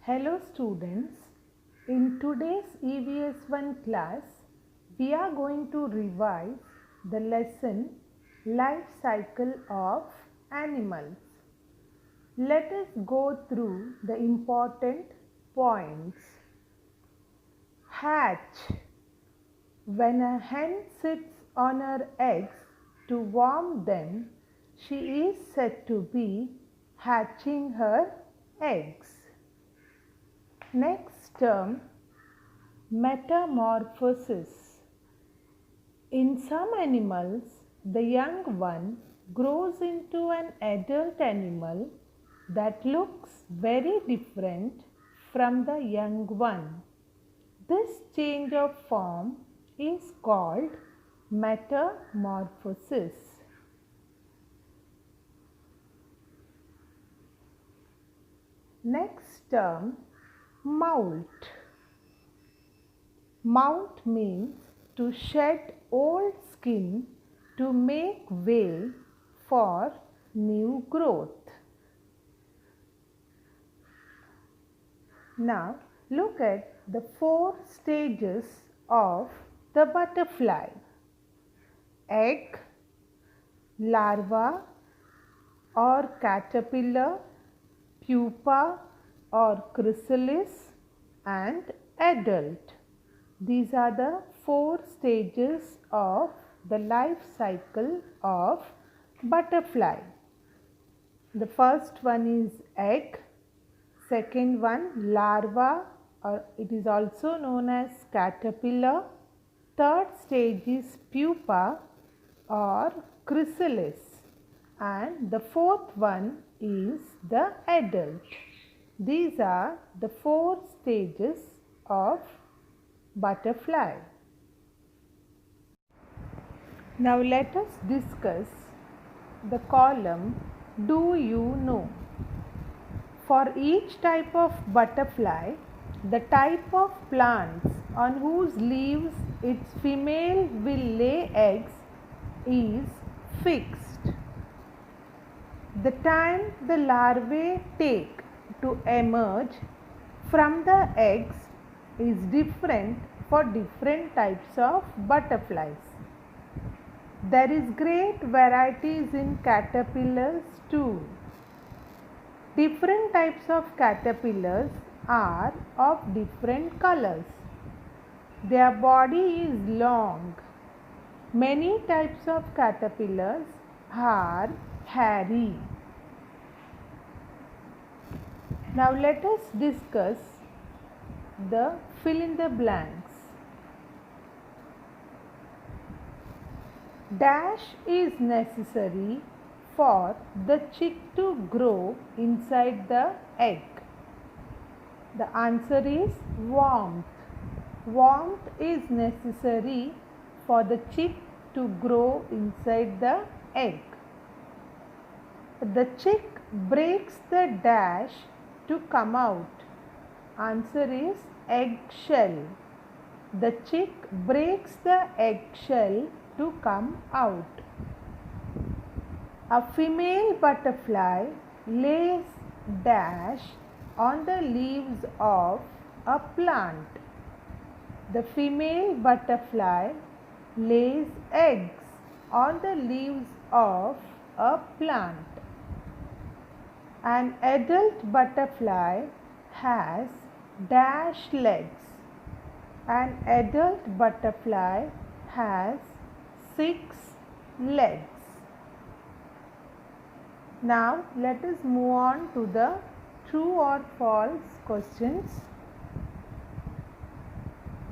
Hello students, in today's EVS 1 class, we are going to revise the lesson Life Cycle of Animals. Let us go through the important points. Hatch. When a hen sits on her eggs to warm them, she is said to be hatching her eggs. Next term, metamorphosis. In some animals, the young one grows into an adult animal that looks very different from the young one. This change of form is called metamorphosis. Next term, molt. Molt means to shed old skin to make way for new growth. Now look at the 4 stages of the butterfly: egg, larva or caterpillar, pupa or chrysalis, and adult. These are the 4 stages of the life cycle of butterfly. The first one is egg, second one larva, or it is also known as caterpillar, third stage is pupa or chrysalis, and the fourth one is the adult. These are the 4 stages of butterfly. Now let us discuss the column Do You Know? For each type of butterfly, the type of plants on whose leaves its female will lay eggs is fixed. The time the larvae take to emerge from the eggs is different for different types of butterflies. There is great varieties in caterpillars too. Different types of caterpillars are of different colors. Their body is long. Many types of caterpillars are hairy. Now let us discuss the fill in the blanks. Dash is necessary for the chick to grow inside the egg. The answer is warmth. Warmth is necessary for the chick to grow inside the egg. The chick breaks the dash to come out. Answer is eggshell. The chick breaks the eggshell to come out. A female butterfly lays dash on the leaves of a plant. The female butterfly lays eggs on the leaves of a plant. An adult butterfly has dash legs. An adult butterfly has 6 legs. Now let us move on to the true or false questions.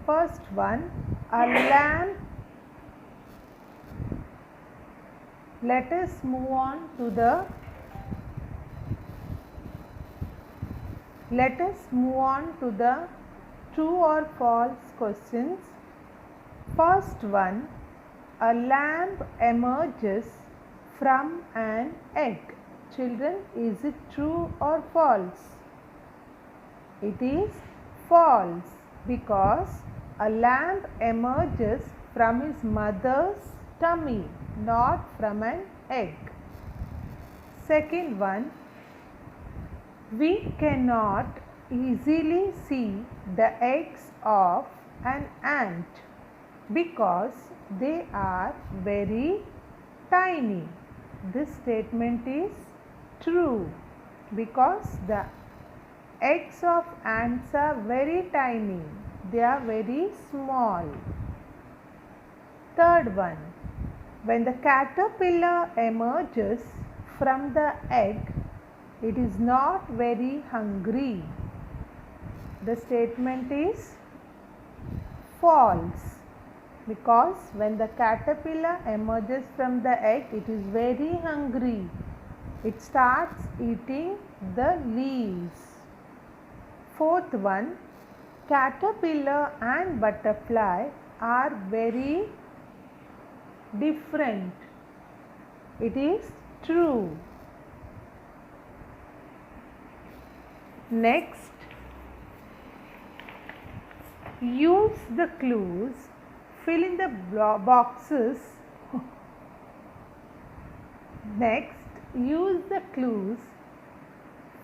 First one, a lamb. Let us move on to the true or false questions. First one, a lamb emerges from an egg. Children, is it true or false? It is false, because a lamb emerges from his mother's tummy, not from an egg. Second one, we cannot easily see the eggs of an ant because they are very tiny. This statement is true because the eggs of ants are very tiny. They are very small. Third one, when the caterpillar emerges from the egg, it is not very hungry. The statement is false because when the caterpillar emerges from the egg, it is very hungry. It starts eating the leaves. Fourth one, caterpillar and butterfly are very different. It is true. Next, use the clues, fill in the boxes. Next, use the clues,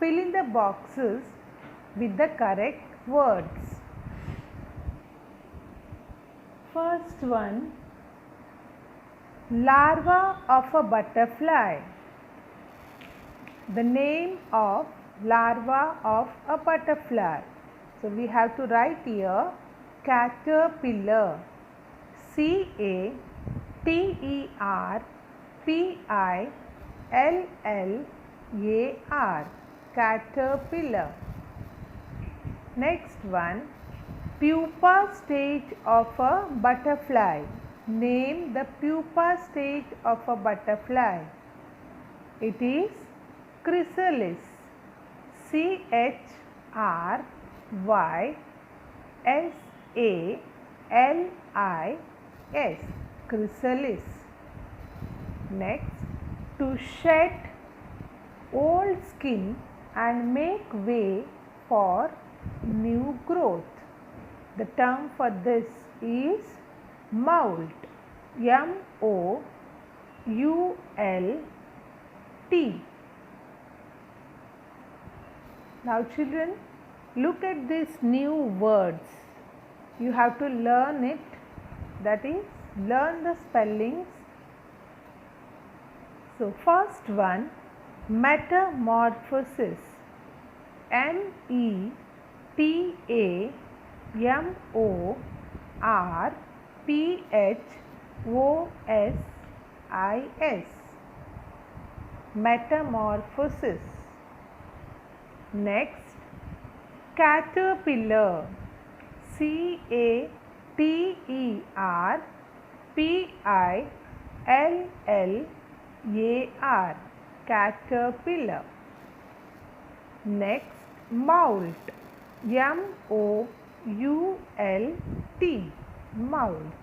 fill in the boxes with the correct words. First one, larva of a butterfly. The name of larva of a butterfly. So we have to write here caterpillar. CATERPILLAR. Caterpillar. Next one, pupa stage of a butterfly. Name the pupa stage of a butterfly. It is chrysalis. CHRYSALIS. Chrysalis. Next, to shed old skin and make way for new growth. The term for this is molt. MOULT. Now children, look at these new words. You have to learn it, that is, learn the spellings. So first one, metamorphosis. METAMORPHOSIS. Metamorphosis. Next, caterpillar. CATERPILLAR. Caterpillar. Next, molt. MOULT. Molt.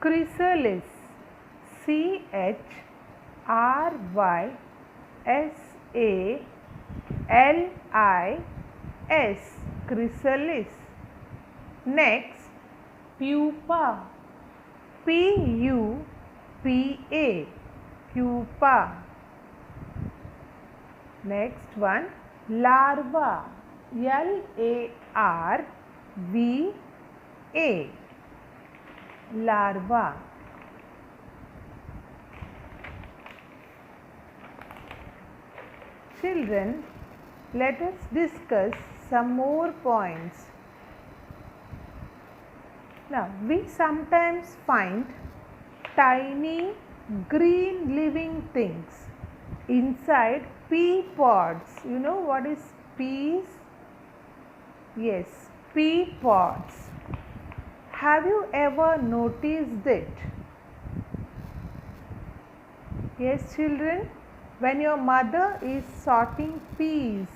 Chrysalis. CHRYSALIS. Chrysalis. Next, pupa. PUPA. Pupa. Next one, larva. LARVA. Larva. Children, let us discuss some more points. Now, we sometimes find tiny green living things inside pea pods. You know what is peas? Yes, pea pods. Have you ever noticed it? Yes, children, when your mother is sorting peas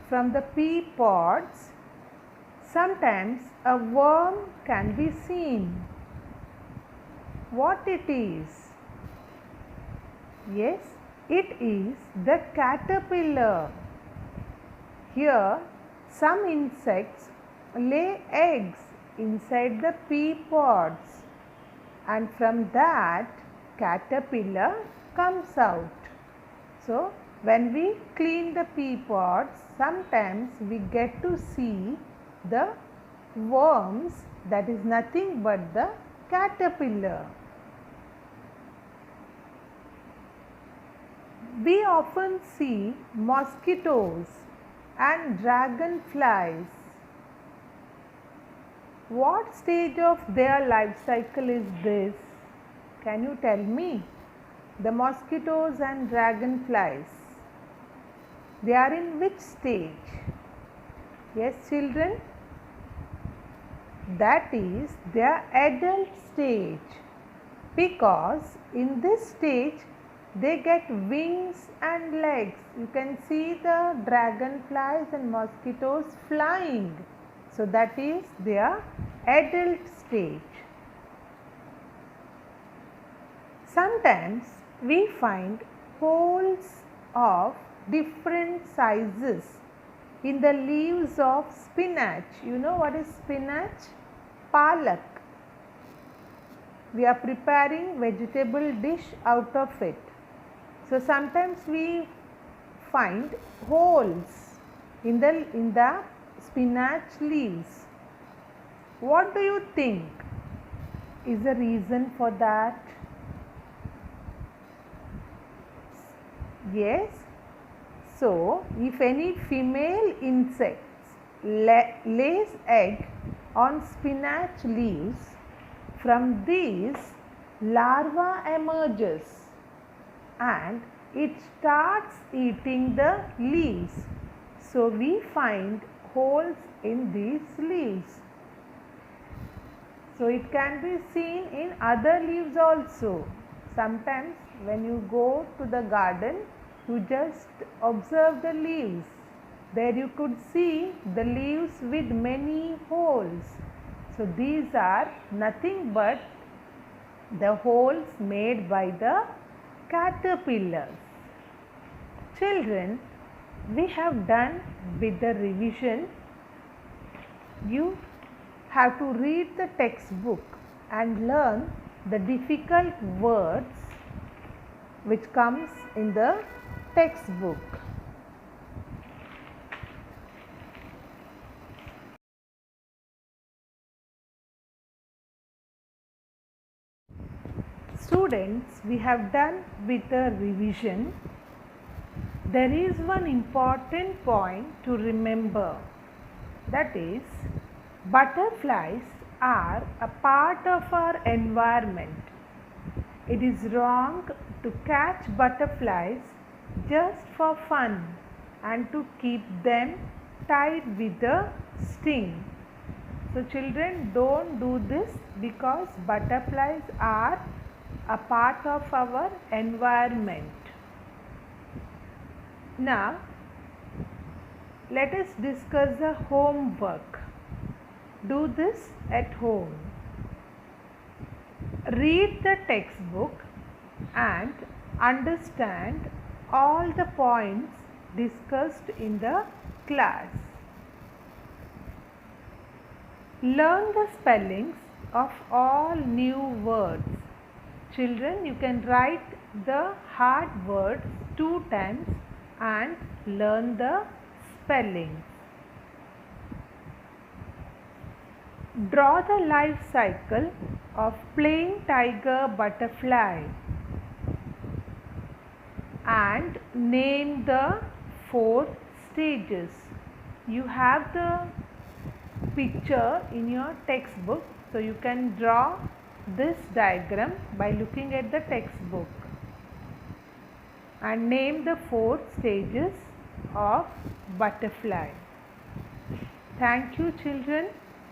from the pea pods, sometimes a worm can be seen. What it is? Yes, it is the caterpillar. Here, some insects lay eggs inside the pea pods, and from that caterpillar comes out. So, When we clean the pea pods, sometimes we get to see the worms, that is nothing but the caterpillar. We often see mosquitoes and dragonflies. What stage of their life cycle is this? Can you tell me? The mosquitoes and dragonflies, they are in which stage? Yes, children? That is their adult stage, because in this stage they get wings and legs. You can see the dragonflies and mosquitoes flying. So that is their adult stage. Sometimes we find holes of different sizes in the leaves of spinach. You know what is spinach? Palak. We are preparing vegetable dish out of it. So sometimes we find holes in the spinach leaves. What do you think is the reason for that? Yes. So if any female insects lays egg on spinach leaves, from these larva emerges and it starts eating the leaves. So we find holes in these leaves. So it can be seen in other leaves also. Sometimes when you go to the garden, you just observe the leaves. There you could see the leaves with many holes. So these are nothing but the holes made by the caterpillars. Children, we have done with the revision. You have to read the textbook and learn the difficult words which comes in the textbook. Students, we have done with the revision. There is one important point to remember, that is, butterflies are a part of our environment. It is wrong to catch butterflies just for fun and to keep them tied with a string. So children, don't do this, because butterflies are a part of our environment. Now, let us discuss the homework. Do this at home. Read the textbook and understand all the points discussed in the class. Learn the spellings of all new words. Children, you can write the hard words 2 times and learn the spellings. Draw the life cycle of plain tiger butterfly and name the 4 stages. You have the picture in your textbook, so you can draw this diagram by looking at the textbook and name the 4 stages of butterfly. Thank you, children.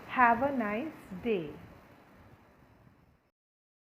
Have a nice day.